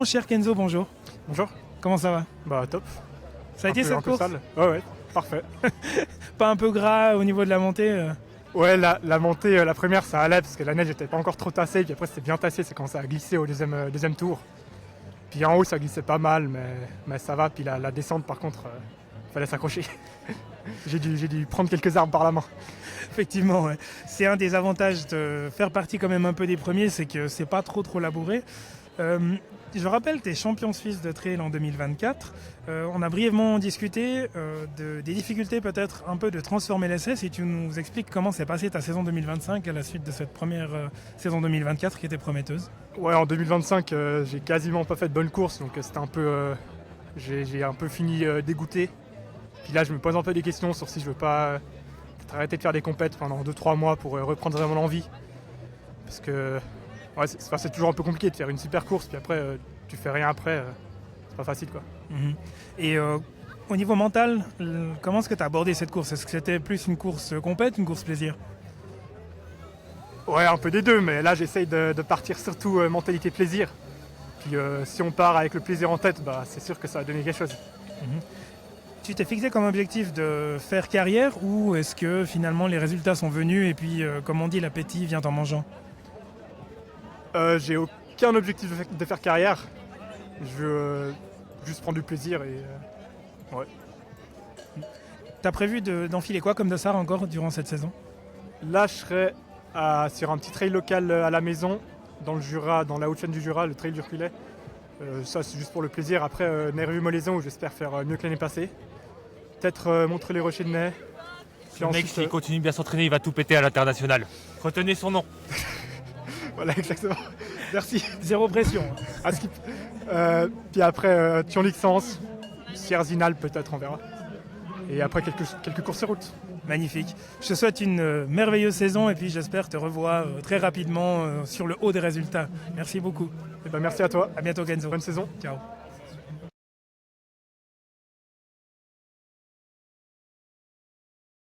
Cher Kenzo, bonjour. Bonjour. Comment ça va? Bah top. Ça a été cette course? Sale. Ouais, parfait. Pas un peu gras au niveau de la montée Ouais, la montée, la première, ça allait parce que la neige n'était pas encore trop tassée. Puis après, c'était bien tassé, c'est quand ça a glissé au deuxième tour. Puis en haut, ça glissait pas mal, mais ça va. Puis la descente, par contre, fallait s'accrocher. J'ai dû prendre quelques arbres par la main. Effectivement, ouais. C'est un des avantages de faire partie quand même un peu des premiers, c'est que c'est pas trop labouré. Je rappelle que tu es champion suisse de trail en 2024. On a brièvement discuté des difficultés peut-être un peu de transformer l'essai. Si tu nous expliques comment s'est passée ta saison 2025 à la suite de cette première saison 2024 qui était prometteuse. Ouais, en 2025, j'ai quasiment pas fait de bonne course, donc c'était un peu, j'ai un peu fini dégoûté. Puis là, je me pose un peu des questions sur si je veux pas arrêter de faire des compètes pendant 2-3 mois pour reprendre vraiment l'envie. Parce que ouais, c'est toujours un peu compliqué de faire une super course, puis après, tu fais rien après, c'est pas facile quoi. Et au niveau mental, comment est-ce que tu as abordé cette course? Est-ce que c'était plus une course compète, une course plaisir? Ouais, un peu des deux, mais là j'essaye de partir surtout mentalité plaisir. Puis si on part avec le plaisir en tête, bah, c'est sûr que ça va donner quelque chose. Tu t'es fixé comme objectif de faire carrière ou est-ce que finalement les résultats sont venus et puis comme on dit l'appétit vient en mangeant? J'ai aucun objectif de faire carrière. Je veux juste prendre du plaisir et ouais. T'as prévu d'enfiler quoi comme dossard encore durant cette saison? Là je serai sur un petit trail local à la maison, dans le Jura, dans la haute chaîne du Jura, le trail du Reculet. Ça c'est juste pour le plaisir. Après Nervue-Molaison où j'espère faire mieux que l'année passée. Peut-être montrer les rochers de Nez. Le mec, s'il continue bien s'entraîner, il va tout péter à l'international. Retenez son nom. Voilà, exactement. Merci. Zéro pression. À skip. Puis après, Thion-Lixence, Sierre-Zinal peut-être, on verra. Et après, quelques courses sur route. Magnifique. Je te souhaite une merveilleuse saison et puis j'espère te revoir très rapidement sur le haut des résultats. Merci beaucoup. Et ben, merci à toi. À bientôt Kenzo. Bonne saison. Ciao.